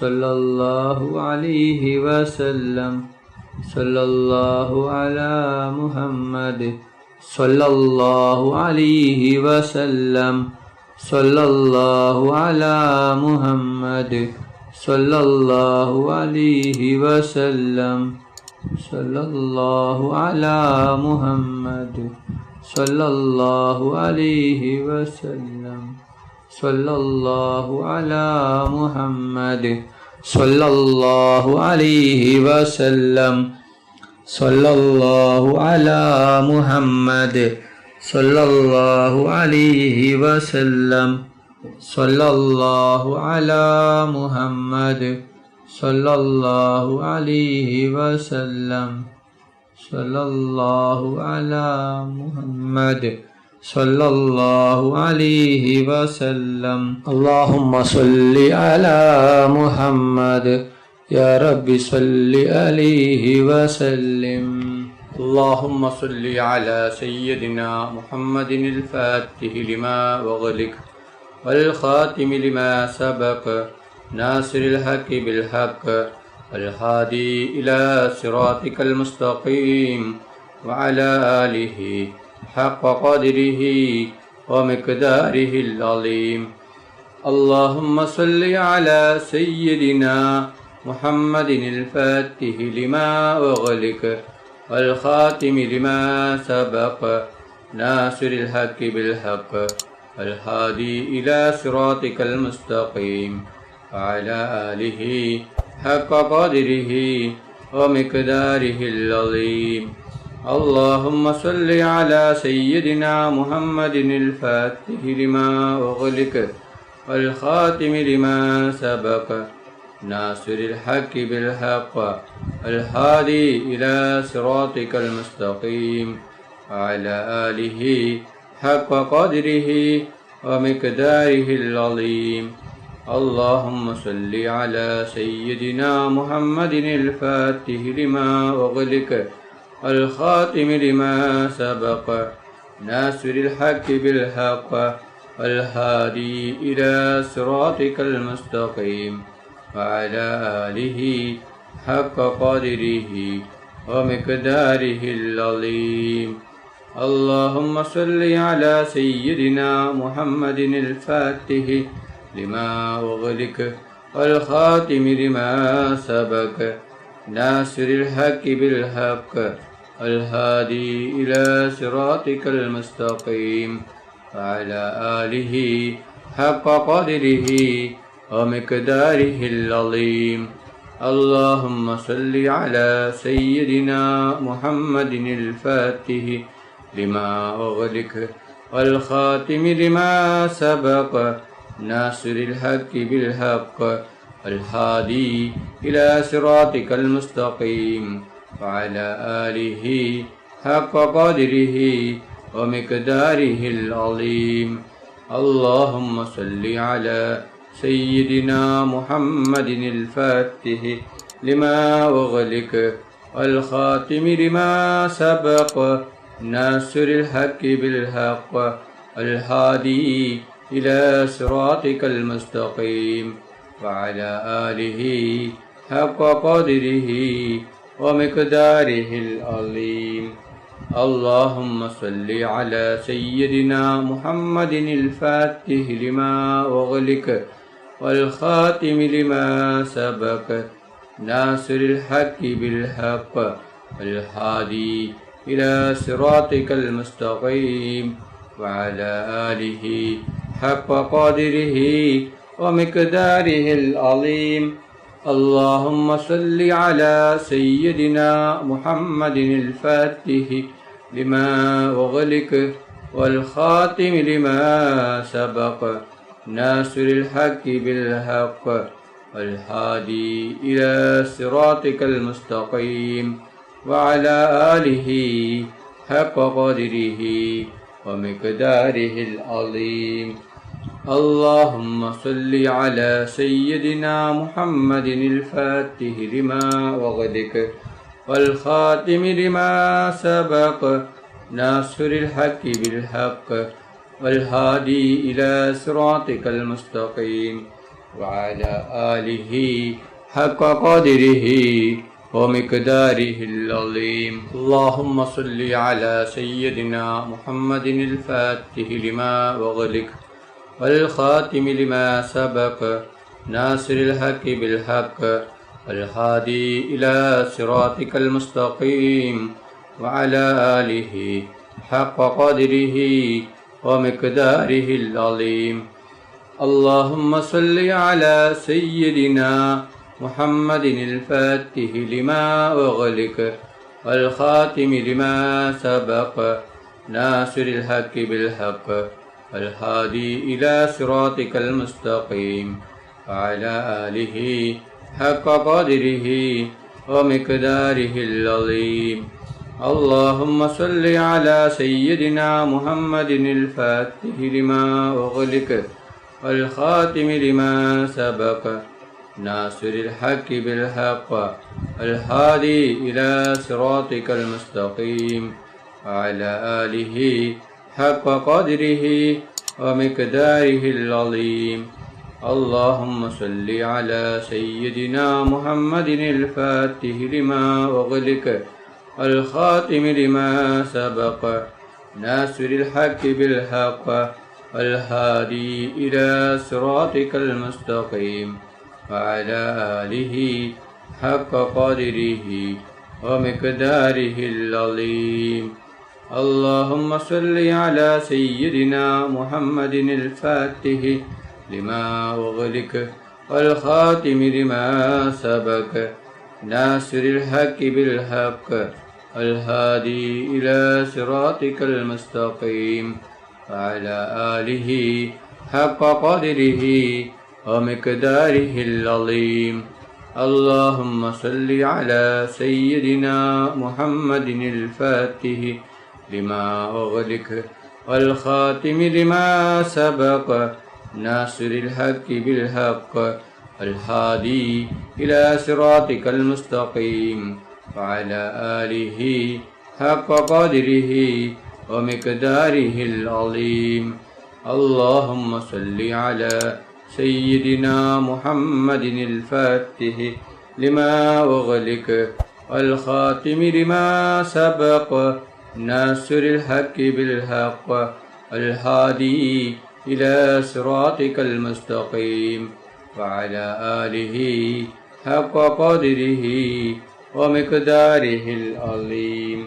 صلى الله عليه وسلم صلى الله على محمد صلى الله عليه وسلم صلى الله على محمد صلى الله عليه وسلم صلى الله على محمد صلى الله عليه وسلم صلى الله على محمد صلى الله عليه وسلم صلى الله على محمد صلى الله عليه وسلم صلى الله على محمد صلى الله عليه وسلم صلى الله على محمد صلى الله عليه وسلم اللهم صل على محمد يا رب صل عليه وسلم اللهم صل على سيدنا محمد الفاتح لما أغلق والخاتم لما سبق ناصر الحق بالحق الهادي إلى صراطك المستقيم وعلى آله حق قدره ومقداره العظيم اللهم صل على سيدنا محمد الفاتح لما أغلق والخاتم لما سبق ناصر الحق بالحق الهادي إلى صراطك المستقيم وعلى آله حق قدره ومقداره العظيم اللهم صل على سيدنا محمد الفاتح لما أغلق والخاتم لما سبق ناصر الحق بالحق الهادي إلى صراطك المستقيم وعلى آله حق قدره ومقداره العظيم اللهم صل على سيدنا محمد الفاتح لما أغلق الخاتم لما سبق ناصر الحق بالحق الهادي إلى صراطك المستقيم وعلى آله حق قدره ومقداره العظيم اللهم صل على سيدنا محمد الفاتح لما أغلق والخاتم لما سبق ناصر الحق بالحق الهادي إلى صراطك المستقيم وعلى آله حق قدره ومقداره العظيم اللهم صل على سيدنا محمد الفاتح لما أغلق والخاتم لما سبق ناصر الحق بالحق الهادي إلى صراطك المستقيم وعلى آله حق قدره ومقداره العظيم اللهم صل على سيدنا محمد الفاتح لما أغلق والخاتم لما سبق ناصر الحق بالحق الهادي إلى صراطك المستقيم وعلى آله حق قدره ومقداره العظيم اللهم صل على سيدنا محمد الفاتح لما أغلق والخاتم لما سبق ناصر الحق بالحق الهادي إلى صراطك المستقيم وعلى آله حق قدره ومقداره العظيم اللهم صل على سيدنا محمد الفاتح لما أغلق والخاتم لما سبق ناصر الحق بالحق والهادي إلى صراطك المستقيم وعلى آله حق قدره ومقداره العظيم اللهم صل على سيدنا محمد الفاتح لما أغلق والخاتم لما سبق ناصر الحق بالحق والهادي إلى صراطك المستقيم وعلى آله حق قدره ومقداره العظيم. اللهم صل على سيدنا محمد الفاتح لما أغلق والخاتم لما سبق ناصر الحق بالحق والهادي إلى صراطك المستقيم وعلى آله حق قدره ومقداره العظيم. اللهم صل على سيدنا محمد الفاتح لما أغلق والخاتم لما سبق ناصر الحق بالحق والهادي إلى صراطك المستقيم وعلى آله حق قدره ومقداره العظيم. اللهم صل على سيدنا محمد الفاتح لما أغلق والخاتم لما سبق ناصر الحق بالحق والهادي إلى صراطك المستقيم وعلى آله حق قدره ومقداره العظيم. اللهم صل على سيدنا محمد الفاتح لما أغلق والخاتم لما سبق ناصر الحق بالحق والهادي إلى صراطك المستقيم وعلى آله حق قدره ومقداره العظيم. اللهم صل على سيدنا محمد الفاتح لما أغلق والخاتم لما سبق ناصر الحق بالحق والهادي إلى صراطك المستقيم وعلى آله حق قدره ومقداره العظيم. اللهم صل على سيدنا محمد الفاتح لما أغلق والخاتم لما سبق ناصر الحق بالحق والهادي إلى صراطك المستقيم وعلى آله حق قدره ومقداره العظيم. اللهم صل على سيدنا محمد الفاتح لما أغلق والخاتم لما سبق ناصر الحق بالحق والهادي إلى صراطك المستقيم وعلى آله حق قدره ومقداره العظيم.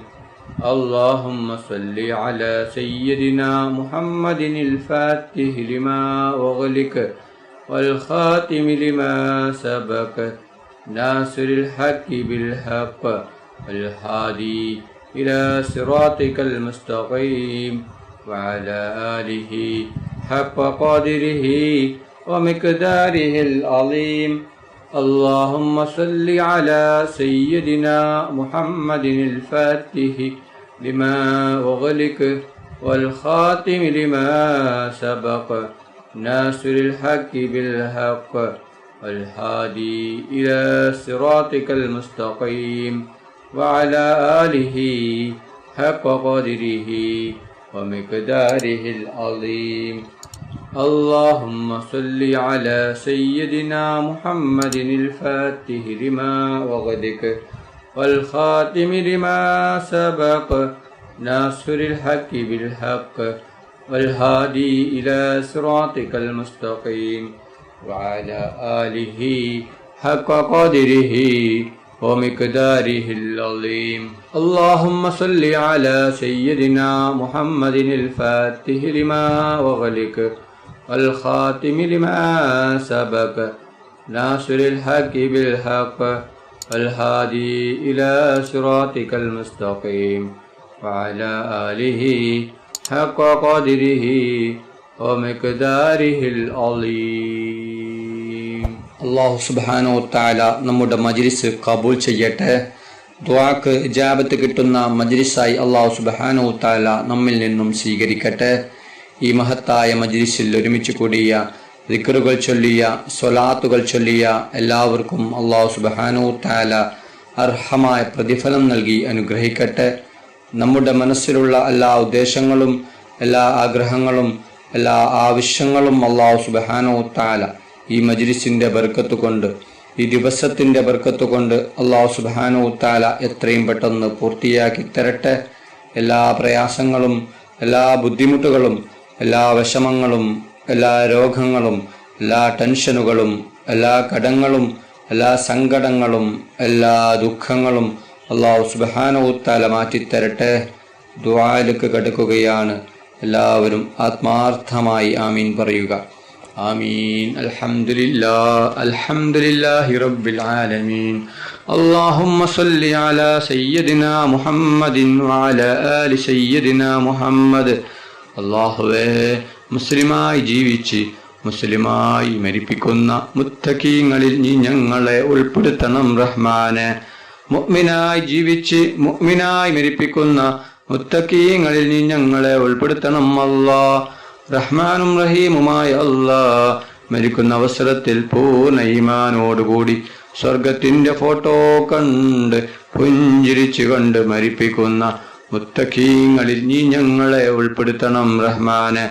اللهم صل على سيدنا محمد الفاتح لما أغلق والخاتم لما سبق ناصر الحق بالحق والهادي إلى صراطك المستقيم وعلى آله حق قدره ومقداره العظيم. اللهم صل على سيدنا محمد الفاتح لما أغلق والخاتم لما سبق ناصر الحق بالحق والهادي إلى صراطك المستقيم وعلى آله حق قدره ومقداره العظيم. اللهم صل على سيدنا محمد الفاتح لما أغلق والخاتم لما سبق ناصر الحق بالحق والهادي إلى صراطك المستقيم وعلى آله حق قدره ومقداره العظيم. اللهم صل على سيدنا محمد الفاتح لما أغلق والخاتم لما سبق ناصر الحق بالحق والهادي إلى صراطك المستقيم وعلى آله حق قدره ومقداره العظيم. അള്ളാഹു സുബ്ഹാനഹു വ തആല നമ്മുടെ മജ്ലിസ് കബൂൽ ചെയ്യട്ടെ. ദുആക്ക് ഇജാബത്ത് കിട്ടുന്ന മജ്ലിസായി അള്ളാഹു സുബ്ഹാനഹു വ തആല നമ്മിൽ നിന്നും സ്വീകരിക്കട്ടെ. ഈ മഹത്തായ മജ്ലിസിൽ ഒരുമിച്ച് കൂടിയ ദിക്റുകൾ ചൊല്ലിയ സ്വലാത്തുകൾ ചൊല്ലിയ എല്ലാവർക്കും അള്ളാഹു സുബ്ഹാനഹു വ തആല അർഹമായ പ്രതിഫലം നൽകി അനുഗ്രഹിക്കട്ടെ. നമ്മുടെ മനസ്സിലുള്ള എല്ലാ ഉദ്ദേശങ്ങളും എല്ലാ ആഗ്രഹങ്ങളും എല്ലാ ആവശ്യങ്ങളും അള്ളാഹു സുബ്ഹാനഹു വ തആല ഈ മജ്ലിസിന്റെ ബർക്കത്ത് കൊണ്ട്, ഈ ദിവസത്തിന്റെ ബർക്കത്ത് കൊണ്ട് അല്ലാഹു സുബ്ഹാനഹു തആല എത്രയും പെട്ടെന്ന് പൂർത്തിയാക്കി തരട്ടെ. എല്ലാ പ്രയാസങ്ങളും, എല്ലാ ബുദ്ധിമുട്ടുകളും, എല്ലാ വിഷമങ്ങളും, എല്ലാ രോഗങ്ങളും, എല്ലാ ടെൻഷനുകളും, എല്ലാ കടങ്ങളും, എല്ലാ സങ്കടങ്ങളും, എല്ലാ ദുഃഖങ്ങളും അല്ലാഹു സുബ്ഹാനഹു തആല മാറ്റിത്തരട്ടെ. ദുആയിലേക്ക് കടക്കുകയാണ്. എല്ലാവരും ആത്മാർത്ഥമായി ആമീൻ പറയുക. ആമീൻ. അൽഹംദുലില്ലാഹി റബ്ബിൽ ആലമീൻ. അല്ലാഹുമ്മ സ്വല്ലി അലാ സയ്യിദിനാ മുഹമ്മദിൻ വഅലാ ആലി സയ്യിദിനാ മുഹമ്മദ്. അല്ലാഹുവേ, മുസ്ലിമായി ജീവിച്ച് മുസ്ലിമായി മരിപ്പിക്കുന്ന മുത്തഖീങ്ങളിൽ നീ ഞങ്ങളെ ഉൾപ്പെടുത്തണം റഹ്മാനെ. മുഅ്മിനായി ജീവിച്ച് മുഅ്മിനായി മരിപ്പിക്കുന്ന മുത്തഖീങ്ങളിൽ നീ ഞങ്ങളെ ഉൾപ്പെടുത്തണം അല്ലാഹ്. റഹ്മാനും റഹീമുമായ അല്ലാഹ്, മരിക്കുന്ന അവസരത്തിൽ പൂർണ്ണ ഈമാനോടുകൂടി സ്വർഗത്തിന്റെ ഫോട്ടോ കണ്ട് പുഞ്ചിരിച്ചു കൊണ്ട് മരിപ്പിക്കുന്ന മുത്തഖീങ്ങളിൽ നീ ഞങ്ങളെ ഉൾപ്പെടുത്തണം റഹ്മാനെ.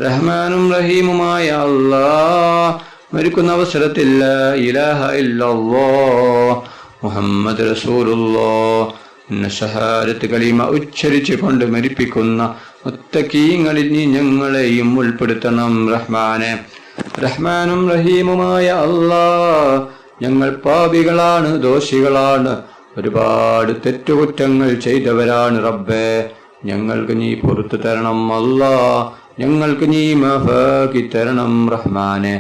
റഹ്മാനും റഹീമുമായ അല്ലാഹ്, മരിക്കുന്ന അവസരത്തിൽ ലാ ഇലാഹ ഇല്ലല്ലാഹ് മുഹമ്മദ് റസൂലുള്ളാഹ് എന്ന ഷഹാദത്ത് കലിമ ഉച്ചരിച്ചു കൊണ്ട് മരിപ്പിക്കുന്ന മുത്തഖീങ്ങളിൽ നീ ഞങ്ങളെയും ഉൾപ്പെടുത്തണം റഹ്മാനെ. റഹ്മാനും റഹീമുമായ അല്ലാഹ്, ഞങ്ങൾ പാപികളാണ്, ദോഷികളാണ്, ഒരുപാട് തെറ്റുകുറ്റങ്ങൾ ചെയ്തവരാണ് റബ്ബേ. ഞങ്ങൾക്ക് നീ പുറത്തു തരണം അല്ലാഹ്, ഞങ്ങൾക്ക് നീ മാഫാക്കി തരണം റഹ്മാനെ.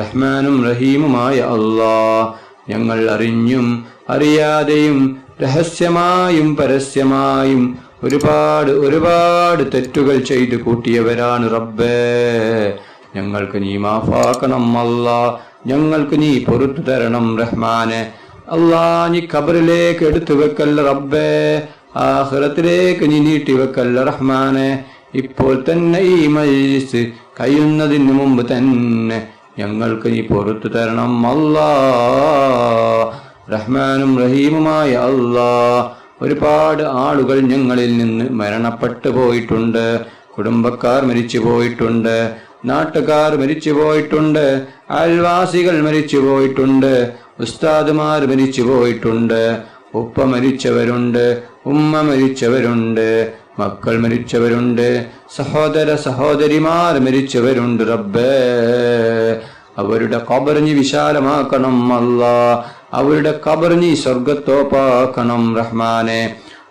റഹ്മാനും റഹീമുമായ അല്ലാഹ്, ഞങ്ങൾ അറിഞ്ഞും അറിയാതെയും രഹസ്യമായും പരസ്യമായും ഒരുപാട് തെറ്റുകൾ ചെയ്തു കൂട്ടിയവരാണ് റബ്ബേ. ഞങ്ങൾക്ക് നീ മാഫാക്കണം അല്ലാഹ്, ഞങ്ങൾക്ക് നീ പുറത്തു തരണം റഹ്മാനെ. അല്ലാഹ്, നീ ഖബറിലേക്ക് എടുത്തു വെക്കല്ല റബ്ബേ, ആഖിറത്തിലേക്ക് നീ നീട്ടിവെക്കല്ല റഹ്മാനെ. ഇപ്പോൾ തന്നെ ഈ മജ്ലിസ് കഴിയുന്നതിന് മുമ്പ് തന്നെ ഞങ്ങൾക്ക് നീ പുറത്തു തരണം അല്ലാഹ്. റഹ്മാനും റഹീമുമായ അല്ലാഹ്, ഒരുപാട് ആളുകൾ ഞങ്ങളിൽ നിന്ന് മരണപ്പെട്ടു പോയിട്ടുണ്ട്. കുടുംബക്കാർ മരിച്ചു പോയിട്ടുണ്ട്, നാട്ടുകാർ മരിച്ചു പോയിട്ടുണ്ട്, അയൽവാസികൾ മരിച്ചു പോയിട്ടുണ്ട്, ഉസ്താദുമാർ മരിച്ചു പോയിട്ടുണ്ട്, ഉപ്പ മരിച്ചവരുണ്ട്, ഉമ്മ മരിച്ചവരുണ്ട്, മക്കൾ മരിച്ചവരുണ്ട്, സഹോദര സഹോദരിമാർ മരിച്ചവരുണ്ട് റബ്ബേ. അവരുടെ ഖബർ നീ വിശാലമാക്കണം അല്ലാഹ്, അവരുടെ ഖബർ നീ സ്വർഗത്തോപ്പാക്കണം റഹ്മാനെ.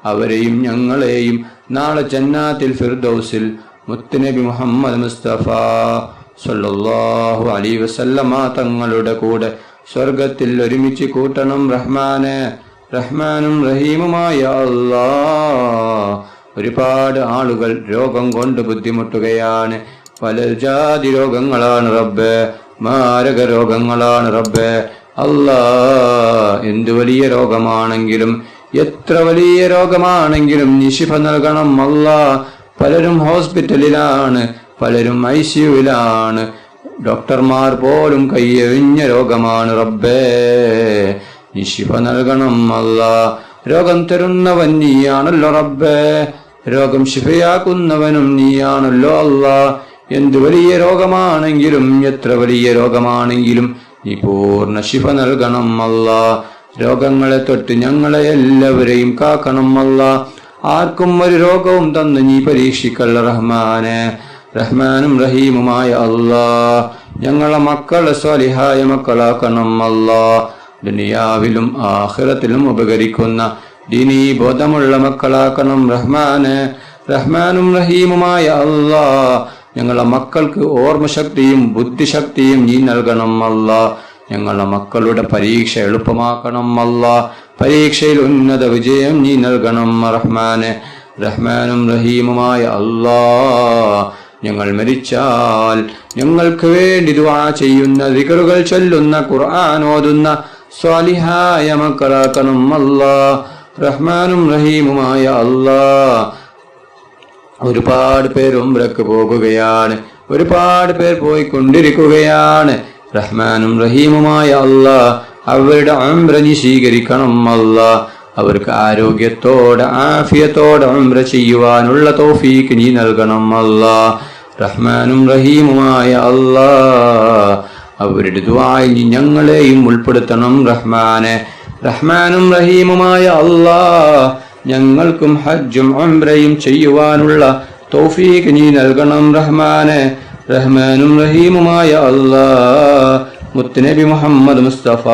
അവരെയും ഞങ്ങളെയും നാളെ ജന്നാത്തിൽ ഫിർദൗസിൽ മുത്തുനബി മുഹമ്മദ് മുസ്തഫ സല്ലല്ലാഹു അലൈഹി വസല്ലമ തങ്ങളുടെ കൂടെ സ്വർഗത്തിൽ ഒരുമിച്ച് കൂട്ടണം റഹ്മാനെ. റഹ്മാനും റഹീമുമായ അല്ലാഹ്, ഒരുപാട് ആളുകൾ രോഗം കൊണ്ട് ബുദ്ധിമുട്ടുകയാണ്. പല ജാതി രോഗങ്ങളാണ് റബ്ബേ, മാരക രോഗങ്ങളാണ് റബ്ബേ. അല്ലാഹ്, എന്ത് വലിയ രോഗമാണെങ്കിലും എത്ര വലിയ രോഗമാണെങ്കിലും നീ ശിഫ നൽകണം അല്ലാഹ്. പലരും ഹോസ്പിറ്റലിലാണ്, പലരും ICUവിലാണ്, ഡോക്ടർമാർ പോലും കയ്യെറിഞ്ഞ രോഗമാണ് റബ്ബേ. നീ ശിഫ നൽകണം അല്ലാഹ്. രോഗം തരുന്നവൻ നീയാണല്ലോ റബ്ബേ, രോഗം ശിഫയാക്കുന്നവനും നീയാണല്ലോ അല്ലാഹ്. എന്ത് വലിയ രോഗമാണെങ്കിലും എത്ര വലിയ രോഗമാണെങ്കിലും നീ പൂർണ്ണ ശിഫ നൽകണം അല്ലാഹ്. രോഗങ്ങളെ തൊട്ട് ഞങ്ങളെ എല്ലാവരെയും കാക്കണം അല്ലാഹ്. ആർക്കും ഒരു രോഗവും തന്ന് നീ പരീക്ഷിക്കല്ല റഹ്മാനെ. റഹ്മാനും റഹീമുമായ അല്ലാഹ്, ഞങ്ങളെ മക്കളെ സ്വാലിഹായ മക്കളാക്കണം അല്ലാഹ്. ദുനിയാവിലും ആഖിറത്തിലും ഉപകരിക്കുന്ന ദീനീ ബോധമുള്ള മക്കളാക്കണം റഹ്മാനെ. റഹ്മാനും റഹീമുമായ അല്ലാഹ്, ഞങ്ങളെ മക്കൾക്ക് ഓർമ്മശക്തിയും ബുദ്ധിശക്തിയും നീ നൽകണം അല്ലാഹ്. ഞങ്ങളുടെ മക്കളുടെ പരീക്ഷ എളുപ്പമാക്കണം അല്ലാഹ്. പരീക്ഷയിൽ ഉന്നത വിജയം നീ നൽകണം റഹ്മാനെ. റഹ്മാനും റഹീമുമായ അല്ലാഹ്, ഞങ്ങൾ മരിച്ചാൽ ഞങ്ങൾക്ക് വേണ്ടി ദുആ ചെയ്യുന്ന, ദിക്റുകൾ ചൊല്ലുന്ന, ഖുർആൻ ഓതുന്ന സ്വാലിഹായ മക്കളാക്കണം അല്ലാഹ്. റഹ്മാനും റഹീമുമായ അല്ലാഹ്, ഒരുപാട് പേർ ഉംറക്ക് പോകുകയാണ്, ഒരുപാട് പേർ പോയിക്കൊണ്ടിരിക്കുകയാണ്. റഹ്മാനും റഹീമുമായ അല്ലാഹ്, അവരുടെ ഉംറ നീ സ്വീകരിക്കണം അല്ലാഹ്. അവർക്ക് ആരോഗ്യത്തോടെ ആഫിയത്തോടെ ഉംറ ചെയ്യുവാനുള്ള തൗഫീക്ക് നീ നൽകണം അല്ലാഹ്. റഹ്മാനും റഹീമുമായ അല്ലാഹ്, അവരുടെ ദുആയിൽ നീ ഞങ്ങളെയും ഉൾപ്പെടുത്തണം റഹ്മാനെ. റഹ്മാനും റഹീമുമായ അല്ലാഹ് ഞങ്ങൾക്കും ഹജ്ജും ഉംറയും ചെയ്യുവാനുള്ള തൗഫീഖ് നീ നൽകണം റഹ്മാനെ. റഹ്മാനും റഹീമുമായ അല്ലാഹ് മുത്തുനബി മുഹമ്മദ് മുസ്തഫ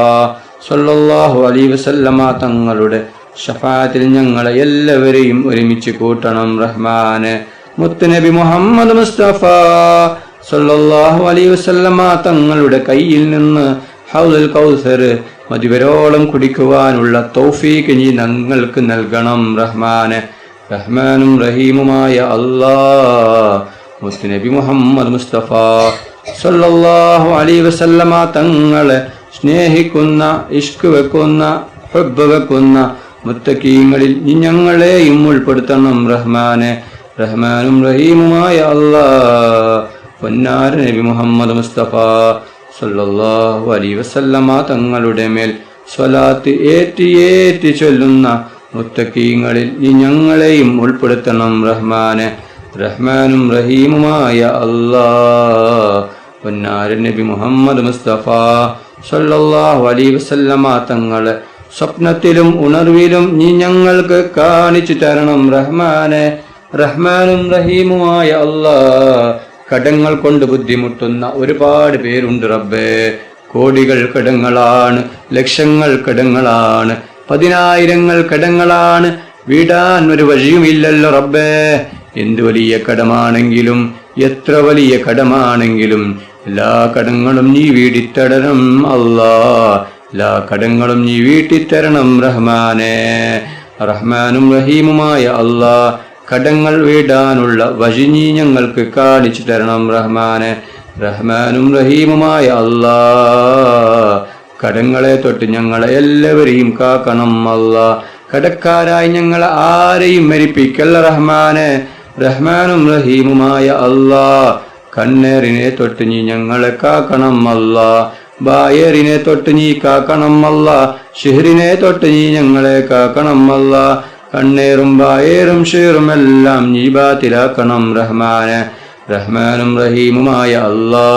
സല്ലല്ലാഹു അലൈഹി വസല്ലമ തങ്ങളുടെ ശഫാഅത്തിൽ ഞങ്ങളെ എല്ലാവരെയും ഒരുമിച്ച് കൂട്ടണം റഹ്മാനെ. മുത്തുനബി മുഹമ്മദ് മുസ്തഫ സല്ലല്ലാഹു അലൈഹി വസല്ലമ തങ്ങളുടെ കയ്യിൽ നിന്ന് ഹൗദുൽ കൗസർ മതിവരോളം കുടിക്കുവാനുള്ള തൗഫീഖ് നീ ഞങ്ങൾക്ക് നൽകണം റഹ്മാനെ. റഹ്മാനും റഹീമുമായ അല്ലാഹ് മുത്തുനബി മുഹമ്മദ് മുസ്തഫ സല്ലല്ലാഹു അലൈഹി വസല്ലമ തങ്ങളെ സ്നേഹിക്കുന്ന, ഇഷ്ക് വെക്കുന്ന, ഹുബ്ബ് വെക്കുന്ന മുത്തഖീങ്ങളിൽ നീ ഞങ്ങളെയും ഉൾപ്പെടുത്തണം റഹ്മാനെ. റഹ്മാനും റഹീമുമായ അല്ലാഹ് പൊന്നാര നബി മുഹമ്മദ് മുസ്തഫ സല്ലല്ലാഹു അലൈഹി വസല്ലമ തങ്ങളുടെ മേൽ സ്വലാത്ത് ഏറ്റി ചൊല്ലുന്ന മുത്തഖീങ്ങളിൽ നീ ഞങ്ങളെയും ഉൾപ്പെടുത്തണം റഹ്മാനെ. റഹ്മാനും റഹീമുമായ അല്ലാഹ് പൊന്നാര നബി മുഹമ്മദ് മുസ്തഫ സല്ലല്ലാഹു അലൈഹി വസല്ലമ തങ്ങളെ സ്വപ്നത്തിലും ഉണർവിലും നീ ഞങ്ങൾക്ക് കാണിച്ചു തരണം റഹ്മാനെ. റഹ്മാനും റഹീമുമായ അല്ലാഹ് കടങ്ങൾ കൊണ്ട് ബുദ്ധിമുട്ടുന്ന ഒരുപാട് പേരുണ്ട് റബ്ബേ. കോടികൾ കടങ്ങളാണ്, ലക്ഷങ്ങൾ കടങ്ങളാണ്, 10,000 കടങ്ങളാണ്. വീടാൻ ഒരു വഴിയുമില്ലല്ലോ റബ്ബേ. എന്ത് വലിയ കടമാണെങ്കിലും, എത്ര വലിയ കടമാണെങ്കിലും എല്ലാ കടങ്ങളും നീ വീടിത്തരണം അല്ലാ. എല്ലാ കടങ്ങളും നീ വീട്ടിത്തരണം റഹ്മാനെ. റഹ്മാനും റഹീമുമായ അല്ലാ കടങ്ങൾ വീടാനുള്ള വഴി നീ ഞങ്ങൾക്ക് കാണിച്ചു തരണം റഹ്മാനെ. റഹ്മാനും റഹീമുമായ അല്ലാ കടങ്ങളെ തൊട്ട് ഞങ്ങളെ എല്ലാവരെയും കാക്കണം അല്ലാ. കടക്കാരായി ഞങ്ങളെ ആരെയും മരിപ്പിക്കല്ല റഹ്മാനെ. റഹ്മാനും റഹീമുമായ അല്ലാ കണ്ണേറിനെ തൊട്ട് നീ ഞങ്ങളെ കാക്കണം അല്ലാ. ബായേറിനെ തൊട്ട് നീ കാക്കണം അല്ലാ. ഷിഹ്റിനെ തൊട്ട് നീ ഞങ്ങളെ കാക്കണം അല്ലാ. കണ്ണേറും ബായേറും ഷീറും എല്ലാം നീ ബാത്തിലാക്കണം റഹ്മാനെ. റഹ്മാനും റഹീമുമായ അല്ലാ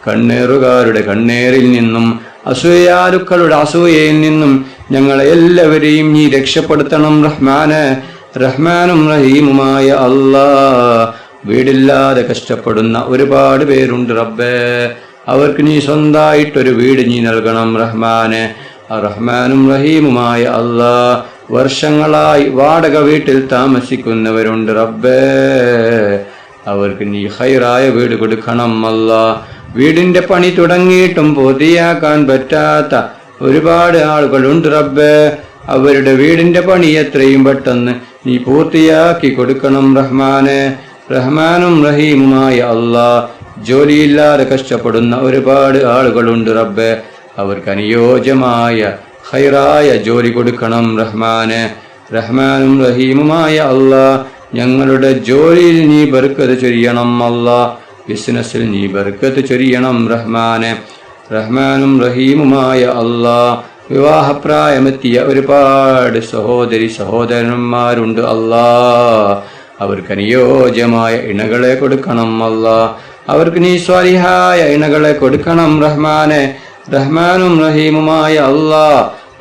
കണ്ണേറുകാരുടെ കണ്ണേറിൽ നിന്നും, അസൂയാലുക്കളുടെ അസൂയയിൽ നിന്നും ഞങ്ങളെ എല്ലാവരെയും നീ രക്ഷപ്പെടുത്തണം റഹ്മാനെ. റഹ്മാനും റഹീമുമായ അല്ലാ വീടില്ലാതെ കഷ്ടപ്പെടുന്ന ഒരുപാട് പേരുണ്ട് റബ്ബേ. അവർക്ക് നീ സ്വന്തമായിട്ടൊരു വീട് നീ നൽകണം റഹ്മാനെ. റഹ്മാനും റഹീമുമായ അല്ലാ വർഷങ്ങളായി വാടക വീട്ടിൽ താമസിക്കുന്നവരുണ്ട് റബ്ബേ. അവർക്ക് നീ ഖൈറായ വീട് കൊടുക്കണം അല്ലാ. വീടിന്റെ പണി തുടങ്ങിയിട്ടും പൂർത്തിയാക്കാൻ പറ്റാത്ത ഒരുപാട് ആളുകളുണ്ട് റബ്ബേ. അവരുടെ വീടിന്റെ പണി എത്രയും പെട്ടെന്ന് നീ പൂർത്തിയാക്കി കൊടുക്കണം റഹ്മാനെ. റഹ്മാനും റഹീമുമായ അല്ലാ ജോലിയില്ലാതെ കഷ്ടപ്പെടുന്ന ഒരുപാട് ആളുകളുണ്ട് റബ്ബേ. അവർക്ക് അനുയോജ്യമായ ഖൈറായ ജോലി കൊടുക്കണം റഹ്മാനെ. റഹ്മാനും റഹീമുമായ അല്ലാ ഞങ്ങളുടെ ജോലിയിൽ നീ ബർക്കത്ത് ചൊരിയണം അല്ലാ. ബിസിനസ്സിൽ നീ ബർക്കത്ത് ചൊരിയണം റഹ്മാനെ. റഹ്മാനും റഹീമുമായ അല്ലാ വിവാഹപ്രായമെത്തിയ ഒരുപാട് സഹോദരി സഹോദരന്മാരുണ്ട് അല്ലാ. അവർക്ക് അനുയോജ്യമായ ഇണകളെ കൊടുക്കണം അല്ലാ. അവർക്ക് നീ സ്വാലിഹായ ഇണകളെ കൊടുക്കണം റഹ്മാനെ. റഹ്മാനും റഹീമുമായ അല്ലാ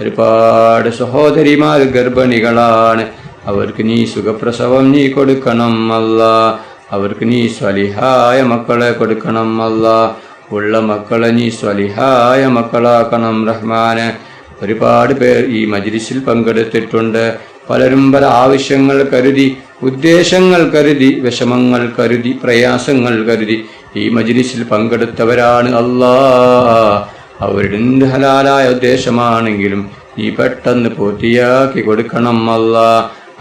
ഒരുപാട് സഹോദരിമാർ ഗർഭിണികളാണ്. അവർക്ക് നീ സുഖപ്രസവം നീ കൊടുക്കണം അല്ലാ. അവർക്ക് നീ സ്വാലിഹായ മക്കളെ കൊടുക്കണം അല്ലാ. ഉള്ള മക്കളെ നീ സ്വാലിഹായ മക്കളാക്കണം റഹ്മാനെ. ഒരുപാട് പേർ ഈ മജ്ലിസിൽ പങ്കെടുത്തിട്ടുണ്ട്. പലരും പല ആവശ്യങ്ങൾ കരുതി, ഉദ്ദേശങ്ങൾ കരുതി, വിഷമങ്ങൾ കരുതി, പ്രയാസങ്ങൾ കരുതി ഈ മജ്ലിസിൽ പങ്കെടുത്തവരാണ് അല്ലാ. അവരുടെ എന്ത് ഹലാലായ ഉദ്ദേശമാണെങ്കിലും നീ പെട്ടെന്ന് പൂർത്തിയാക്കി കൊടുക്കണം അല്ലാ.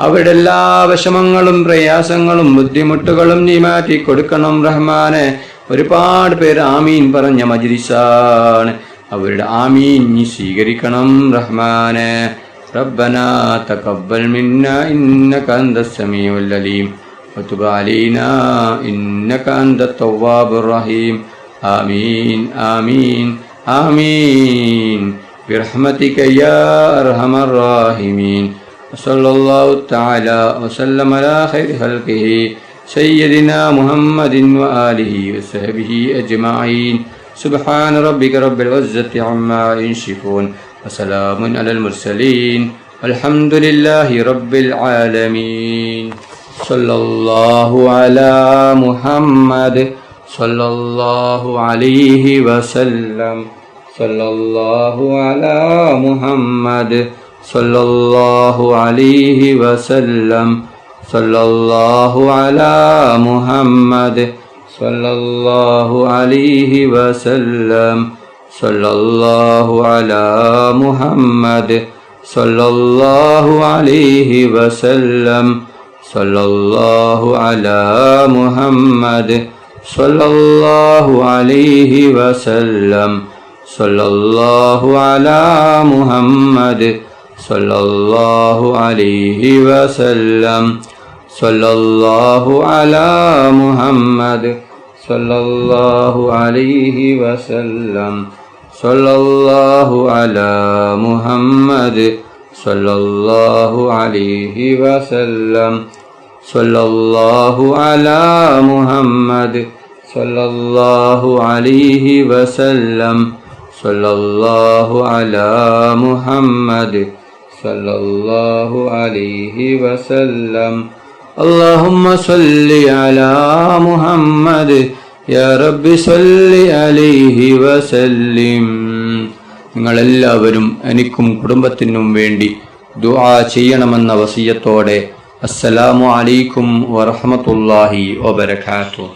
അവരുടെ എല്ലാ വിഷമങ്ങളും പ്രയാസങ്ങളും ബുദ്ധിമുട്ടുകളും നീ മാറ്റി കൊടുക്കണം റഹ്മാനെ. ഒരുപാട് പേര് ആമീൻ പറഞ്ഞ മജ്ലിസാണ്. അവരുടെ ആമീൻ നീ സ്വീകരിക്കണം റഹ്മാനെ. റബ്ബനാ തഖബ്ബൽ മിന്നാ ഇന്നക അൻതസ് സമീഉൽ അലീം വതുബ് അലൈനാ ഇന്നക അൻതത് തവ്വാബുർ റഹീം. ആമീൻ ആമീൻ ആമീൻ ബിറഹ്മതിക യാ അർഹമർ റഹീമീൻ. വസല്ലല്ലാഹു തആല വസല്ലമ അലാ ഖൈരി ഖൽഖിഹി സയ്യിദിനാ മുഹമ്മദിൻ വആലിഹി വസഹ്ബിഹി അജ്മഈൻ. سبحان ربك رب العزة عما يصفون وسلام على المرسلين الحمد لله رب العالمين صلى الله على محمد صلى الله عليه وسلم صلى الله على محمد صلى الله عليه وسلم صلى الله على محمد صلى الله عليه وسلم صلى الله على محمد صلى الله عليه وسلم صلى الله على محمد صلى الله عليه وسلم صلى الله على محمد صلى الله عليه وسلم صلى الله على محمد صلى الله عليه وسلم صلى الله على محمد صلى الله عليه وسلم صلى الله على محمد صلى الله عليه وسلم صلى الله على محمد صلى الله عليه وسلم اللهم صل على محمد يا رب صل عليه وسلم. നിങ്ങളെല്ലാവരും എനിക്കും കുടുംബത്തിനും വേണ്ടി ദുആ ചെയ്യണമെന്ന വസിയത്തോടെ അസ്സലാമു അലൈക്കും വറഹ്മത്തുള്ളാഹി വബറകാതുഹു.